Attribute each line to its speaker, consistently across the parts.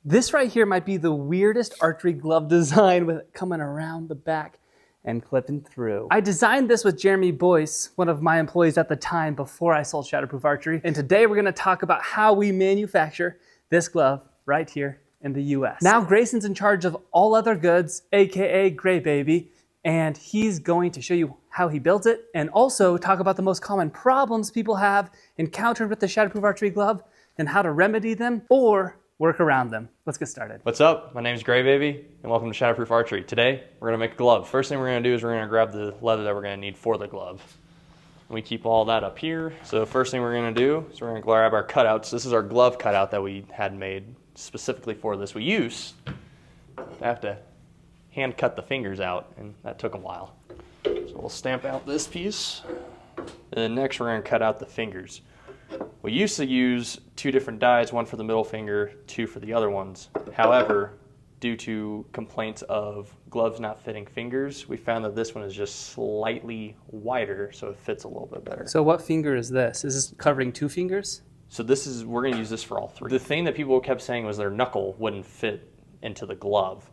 Speaker 1: This right here might be the weirdest archery glove design with it coming around the back and clipping through. I designed this with Jeremy Boyce, one of my employees at the time before I sold Shatterproof Archery. And today we're gonna talk about how we manufacture this glove right here in the US. Now Grayson's in charge of all other goods, AKA Gray Baby, and he's going to show you how he built it and also talk about the most common problems people have encountered with the Shatterproof Archery glove and how to remedy them or work around them. Let's get started.
Speaker 2: What's up? My name is Gray Baby and welcome to Shatterproof Archery. Today we're gonna make a glove. First thing we're gonna do is we're gonna grab the leather that we're gonna need for the glove. We keep all that up here. So first thing we're gonna do is we're gonna grab our cutouts. This is our glove cutout that we had made specifically for this. We used to have to hand cut the fingers out and that took a while. So we'll stamp out this piece. And then next we're gonna cut out the fingers. We used to use two different dies, one for the middle finger, two for the other ones. However, due to complaints of gloves not fitting fingers, we found that this one is just slightly wider, so it fits a little bit better.
Speaker 1: So what finger is this? Is this covering two fingers?
Speaker 2: So we're gonna use this for all three. The thing that people kept saying was their knuckle wouldn't fit into the glove.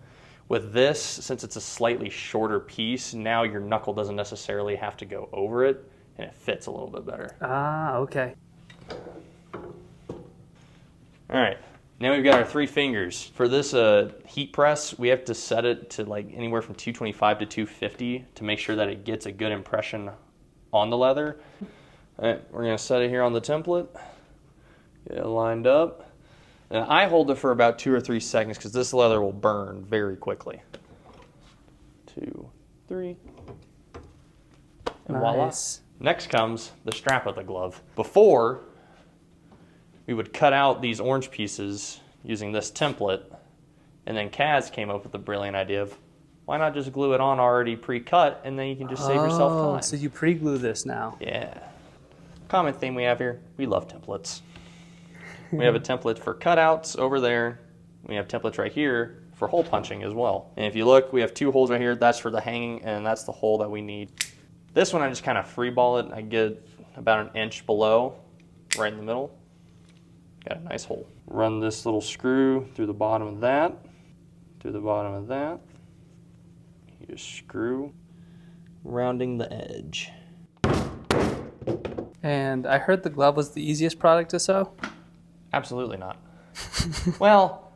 Speaker 2: With this, since it's a slightly shorter piece, now your knuckle doesn't necessarily have to go over it, and it fits a little bit better.
Speaker 1: Ah, okay.
Speaker 2: All right, now we've got our three fingers. For this heat press, we have to set it to like anywhere from 225 to 250 to make sure that it gets a good impression on the leather. All right, we're gonna set it here on the template, get it lined up. And I hold it for about 2 or 3 seconds because this leather will burn very quickly. 2, 3, and voila. Next comes the strap of the glove. Before, we would cut out these orange pieces using this template, and then Kaz came up with the brilliant idea of why not just glue it on already pre-cut, and then you can just save yourself time.
Speaker 1: So you pre-glue this now.
Speaker 2: Yeah. Common theme we have here, we love templates. We have a template for cutouts over there. We have templates right here for hole punching as well. And if you look, we have 2 holes right here. That's for the hanging, and that's the hole that we need. This one I just kind of free ball it. I get about 1 inch below, right in the middle. Got a nice hole. Run this little screw through the bottom of that, through the bottom of that. You just screw, rounding the edge.
Speaker 1: And I heard the glove was the easiest product to sew?
Speaker 2: Absolutely not. Well,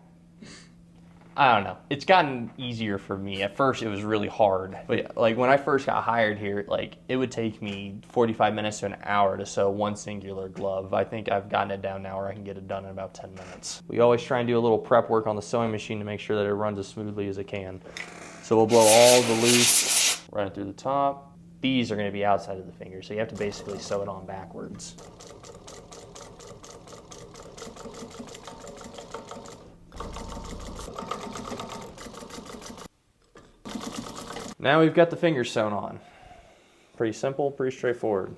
Speaker 2: I don't know. It's gotten easier for me. At first, it was really hard. But yeah, like when I first got hired here, like it would take me 45 minutes to an hour to sew one singular glove. I think I've gotten it down now where I can get it done in about 10 minutes. We always try and do a little prep work on the sewing machine to make sure that it runs as smoothly as it can. So we'll blow all the loose, run it through the top. These are going to be outside of the finger, so you have to basically sew it on backwards. Now we've got the fingers sewn on. Pretty simple, pretty straightforward.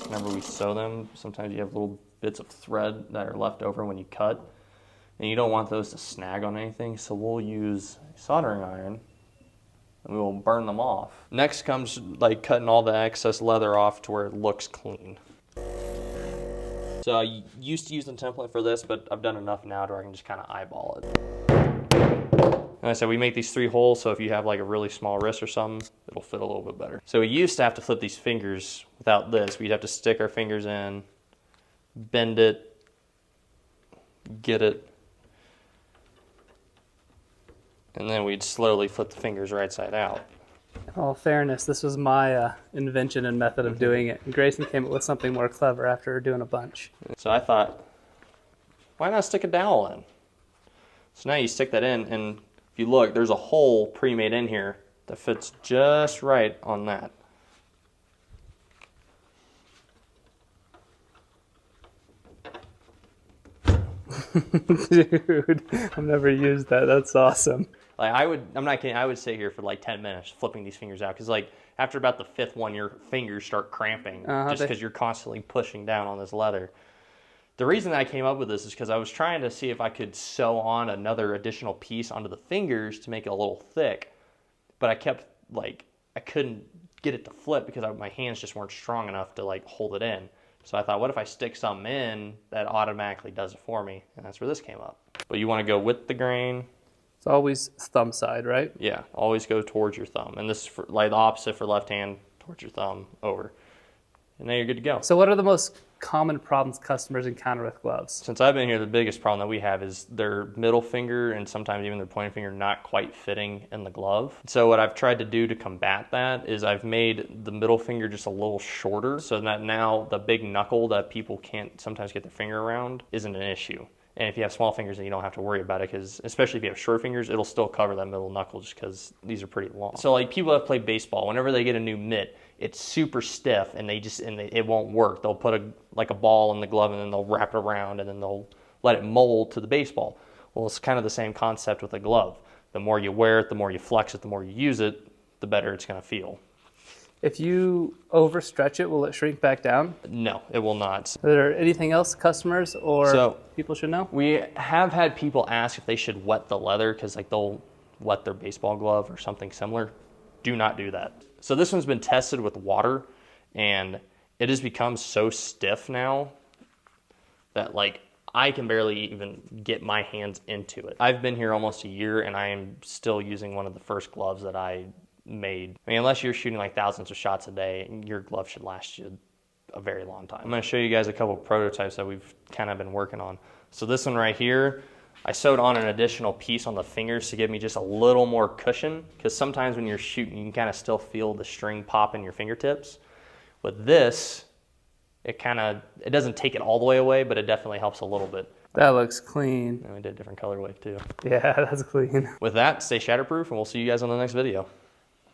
Speaker 2: Whenever we sew them, sometimes you have little bits of thread that are left over when you cut, and you don't want those to snag on anything, so we'll use a soldering iron and we will burn them off. Next comes like cutting all the excess leather off to where it looks clean. So I used to use the template for this, but I've done enough now to where I can just kind of eyeball it. And I said we make these 3 holes, so if you have like a really small wrist or something, it'll fit a little bit better. So we used to have to flip these fingers without this. We'd have to stick our fingers in, bend it, get it, and then we'd slowly flip the fingers right side out.
Speaker 1: In all fairness, this was my invention and method of doing it. And Grayson came up with something more clever after doing a bunch.
Speaker 2: So I thought, why not stick a dowel in? So now you stick that in, and if you look, there's a hole pre-made in here that fits just right on that.
Speaker 1: Dude, I've never used that. That's awesome.
Speaker 2: Like I'm not kidding, I would sit here for like 10 minutes flipping these fingers out because like after about the 5th one, your fingers start cramping just because you're constantly pushing down on this leather. The reason that I came up with this is because I was trying to see if I could sew on another additional piece onto the fingers to make it a little thick, but I kept like, I couldn't get it to flip because my hands just weren't strong enough to like hold it in. So I thought, what if I stick something in that automatically does it for me? And that's where this came up. But you want to go with the grain.
Speaker 1: It's always thumb side, right?
Speaker 2: Yeah, always go towards your thumb. And this is for, like the opposite for left hand, towards your thumb, over. And then you're good to go.
Speaker 1: So what are the most common problems customers encounter with gloves?
Speaker 2: Since I've been here, the biggest problem that we have is their middle finger and sometimes even their pointing finger not quite fitting in the glove. So what I've tried to do to combat that is I've made the middle finger just a little shorter so that now the big knuckle that people can't sometimes get their finger around isn't an issue. And if you have small fingers, then you don't have to worry about it, because especially if you have short fingers, it'll still cover that middle knuckle just because these are pretty long. So like people that play baseball, whenever they get a new mitt, it's super stiff and it won't work. They'll put a ball in the glove and then they'll wrap it around and then they'll let it mold to the baseball. Well, it's kind of the same concept with a glove. The more you wear it, the more you flex it, the more you use it, the better it's going to feel.
Speaker 1: If you overstretch it, will it shrink back down?
Speaker 2: No, it will not.
Speaker 1: Is there anything else customers or people should know?
Speaker 2: We have had people ask if they should wet the leather because like they'll wet their baseball glove or something similar. Do not do that. So this one's been tested with water and it has become so stiff now that like I can barely even get my hands into it. I've been here almost a year and I am still using one of the first gloves that I made. I mean, unless you're shooting like thousands of shots a day, your glove should last you a very long time. I'm going to show you guys a couple of prototypes that we've kind of been working on. So this one right here, I sewed on an additional piece on the fingers to give me just a little more cushion, because sometimes when you're shooting, you can kind of still feel the string pop in your fingertips. With this, it doesn't take it all the way away, but it definitely helps a little bit.
Speaker 1: That looks clean.
Speaker 2: And we did a different colorway too.
Speaker 1: Yeah, that's clean.
Speaker 2: With that, stay shatterproof, and we'll see you guys on the next video.